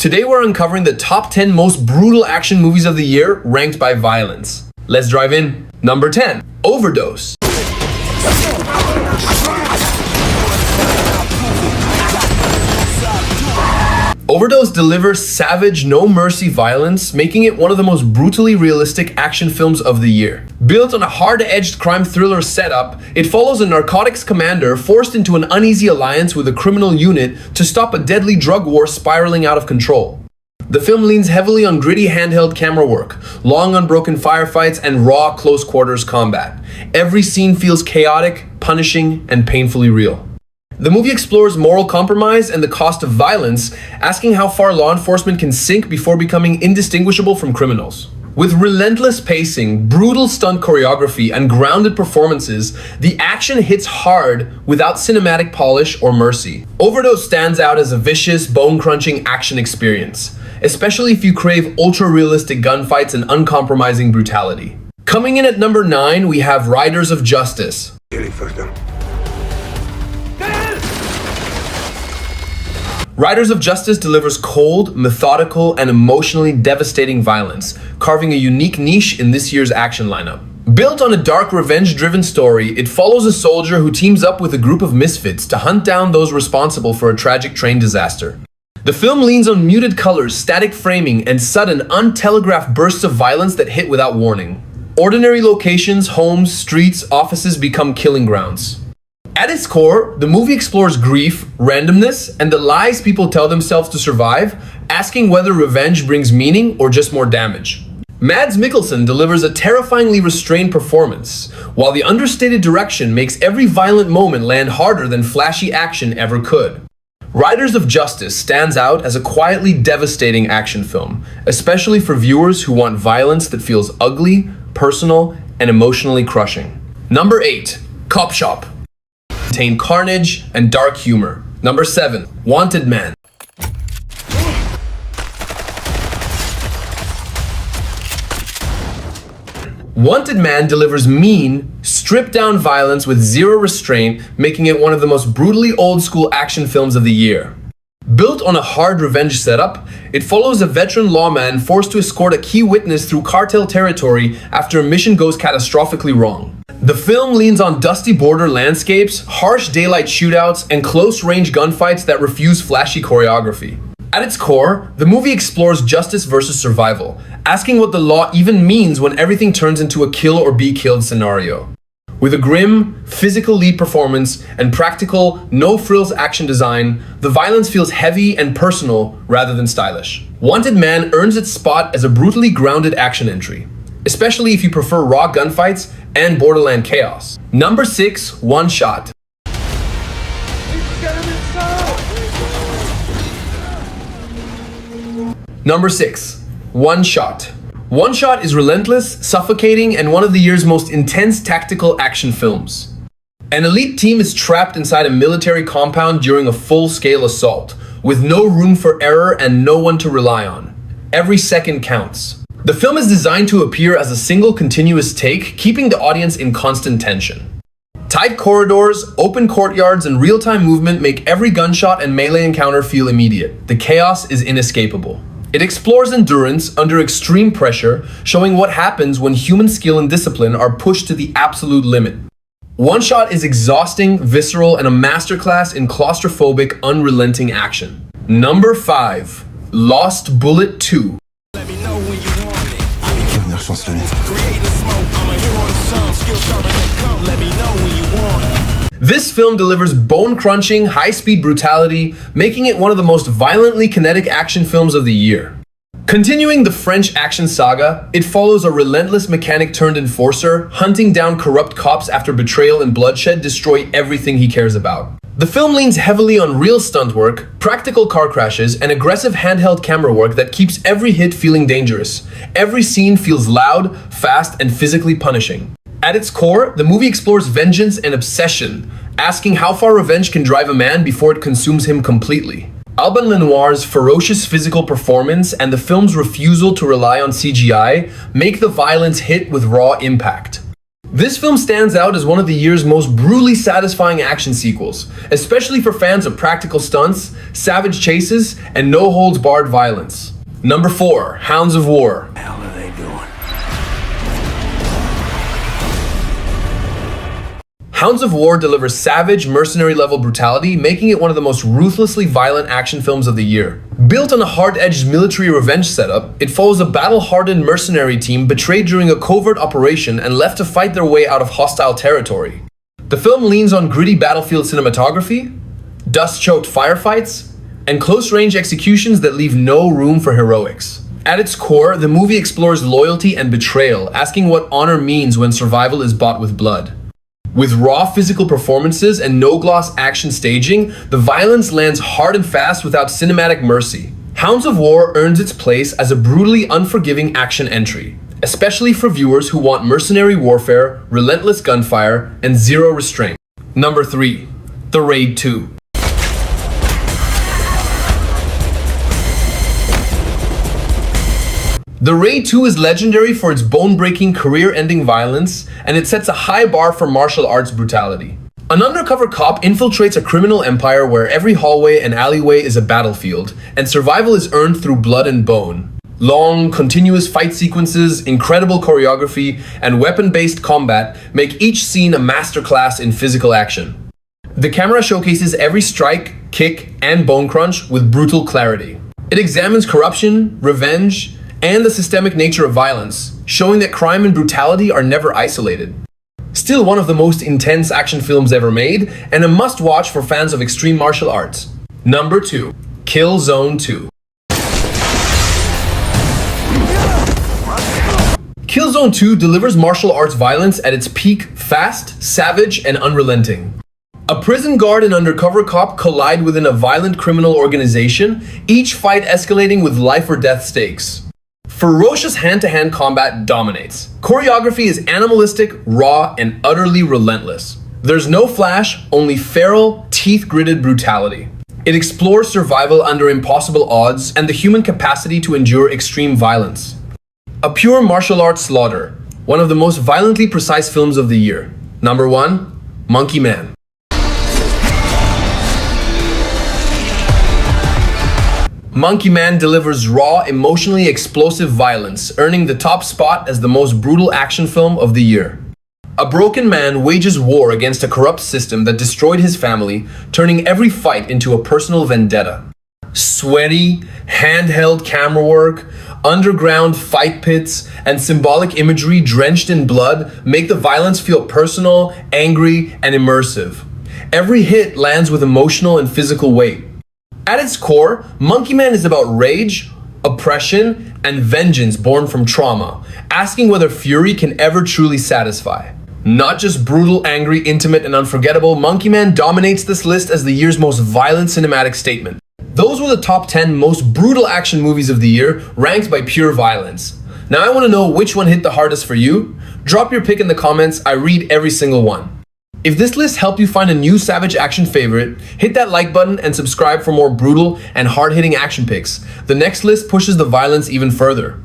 Today we're uncovering the top 10 most brutal action movies of the year ranked by violence. Let's drive in. Number 10, Overdose. Overdose delivers savage, no-mercy violence, making it one of the most brutally realistic action films of the year. Built on a hard-edged crime thriller setup, it follows a narcotics commander forced into an uneasy alliance with a criminal unit to stop a deadly drug war spiraling out of control. The film leans heavily on gritty handheld camera work, long unbroken firefights, and raw close-quarters combat. Every scene feels chaotic, punishing, and painfully real. The movie explores moral compromise and the cost of violence, asking how far law enforcement can sink before becoming indistinguishable from criminals. With relentless pacing, brutal stunt choreography, and grounded performances, the action hits hard without cinematic polish or mercy. Overdose stands out as a vicious, bone-crunching action experience, especially if you crave ultra-realistic gunfights and uncompromising brutality. Coming in at number 9, we have Riders of Justice. Riders of Justice delivers cold, methodical, and emotionally devastating violence, carving a unique niche in this year's action lineup. Built on a dark, revenge-driven story, it follows a soldier who teams up with a group of misfits to hunt down those responsible for a tragic train disaster. The film leans on muted colors, static framing, and sudden, untelegraphed bursts of violence that hit without warning. Ordinary locations, homes, streets, offices become killing grounds. At its core, the movie explores grief, randomness, and the lies people tell themselves to survive, asking whether revenge brings meaning or just more damage. Mads Mikkelsen delivers a terrifyingly restrained performance, while the understated direction makes every violent moment land harder than flashy action ever could. Riders of Justice stands out as a quietly devastating action film, especially for viewers who want violence that feels ugly, personal, and emotionally crushing. Number 8, Copshop. Contain carnage and dark humor. Number 7, Wanted Man. Wanted Man delivers mean, stripped-down violence with zero restraint, making it one of the most brutally old-school action films of the year. Built on a hard revenge setup, it follows a veteran lawman forced to escort a key witness through cartel territory after a mission goes catastrophically wrong. The film leans on dusty border landscapes, harsh daylight shootouts, and close-range gunfights that refuse flashy choreography. At its core, the movie explores justice versus survival, asking what the law even means when everything turns into a kill or be killed scenario. With a grim, physical lead performance and practical, no-frills action design, the violence feels heavy and personal rather than stylish. Wanted Man earns its spot as a brutally grounded action entry, especially if you prefer raw gunfights and borderland chaos. Number 6, One Shot. Number 6, One Shot. One Shot is relentless, suffocating, and one of the year's most intense tactical action films. An elite team is trapped inside a military compound during a full-scale assault, with no room for error and no one to rely on. Every second counts. The film is designed to appear as a single continuous take, keeping the audience in constant tension. Tight corridors, open courtyards, and real-time movement make every gunshot and melee encounter feel immediate. The chaos is inescapable. It explores endurance under extreme pressure, showing what happens when human skill and discipline are pushed to the absolute limit. One Shot is exhausting, visceral, and a masterclass in claustrophobic, unrelenting action. Number 5, Lost Bullet 2. This film delivers bone-crunching, high-speed brutality, making it one of the most violently kinetic action films of the year. Continuing the French action saga, it follows a relentless mechanic-turned-enforcer, hunting down corrupt cops after betrayal and bloodshed destroy everything he cares about. The film leans heavily on real stunt work, practical car crashes, and aggressive handheld camera work that keeps every hit feeling dangerous. Every scene feels loud, fast, and physically punishing. At its core, the movie explores vengeance and obsession, asking how far revenge can drive a man before it consumes him completely. Alban Lenoir's ferocious physical performance and the film's refusal to rely on CGI make the violence hit with raw impact. This film stands out as one of the year's most brutally satisfying action sequels, especially for fans of practical stunts, savage chases, and no-holds-barred violence. Number 4, Hounds of War. How are they doing? Hounds of War delivers savage, mercenary-level brutality, making it one of the most ruthlessly violent action films of the year. Built on a hard-edged military revenge setup, it follows a battle-hardened mercenary team betrayed during a covert operation and left to fight their way out of hostile territory. The film leans on gritty battlefield cinematography, dust-choked firefights, and close-range executions that leave no room for heroics. At its core, the movie explores loyalty and betrayal, asking what honor means when survival is bought with blood. With raw physical performances and no-gloss action staging, the violence lands hard and fast without cinematic mercy. Hounds of War earns its place as a brutally unforgiving action entry, especially for viewers who want mercenary warfare, relentless gunfire, and zero restraint. Number 3, The Raid 2. The Raid 2 is legendary for its bone-breaking, career-ending violence, and it sets a high bar for martial arts brutality. An undercover cop infiltrates a criminal empire where every hallway and alleyway is a battlefield, and survival is earned through blood and bone. Long, continuous fight sequences, incredible choreography, and weapon-based combat make each scene a masterclass in physical action. The camera showcases every strike, kick, and bone crunch with brutal clarity. It examines corruption, revenge, and the systemic nature of violence, showing that crime and brutality are never isolated. Still one of the most intense action films ever made, and a must-watch for fans of extreme martial arts. Number 2, Killzone 2. Killzone 2 delivers martial arts violence at its peak, fast, savage, and unrelenting. A prison guard and undercover cop collide within a violent criminal organization, each fight escalating with life or death stakes. Ferocious hand-to-hand combat dominates. Choreography is animalistic, raw, and utterly relentless. There's no flash, only feral, teeth-gritted brutality. It explores survival under impossible odds and the human capacity to endure extreme violence. A pure martial arts slaughter, one of the most violently precise films of the year. Number 1, Monkey Man. Monkey Man delivers raw, emotionally explosive violence, earning the top spot as the most brutal action film of the year. A broken man wages war against a corrupt system that destroyed his family, turning every fight into a personal vendetta. Sweaty, handheld camera work, underground fight pits, and symbolic imagery drenched in blood make the violence feel personal, angry, and immersive. Every hit lands with emotional and physical weight. At its core, Monkey Man is about rage, oppression, and vengeance born from trauma, asking whether fury can ever truly satisfy. Not just brutal, angry, intimate, and unforgettable, Monkey Man dominates this list as the year's most violent cinematic statement. Those were the top 10 most brutal action movies of the year, ranked by pure violence. Now I want to know which one hit the hardest for you. Drop your pick in the comments, I read every single one. If this list helped you find a new savage action favorite, hit that like button and subscribe for more brutal and hard-hitting action picks. The next list pushes the violence even further.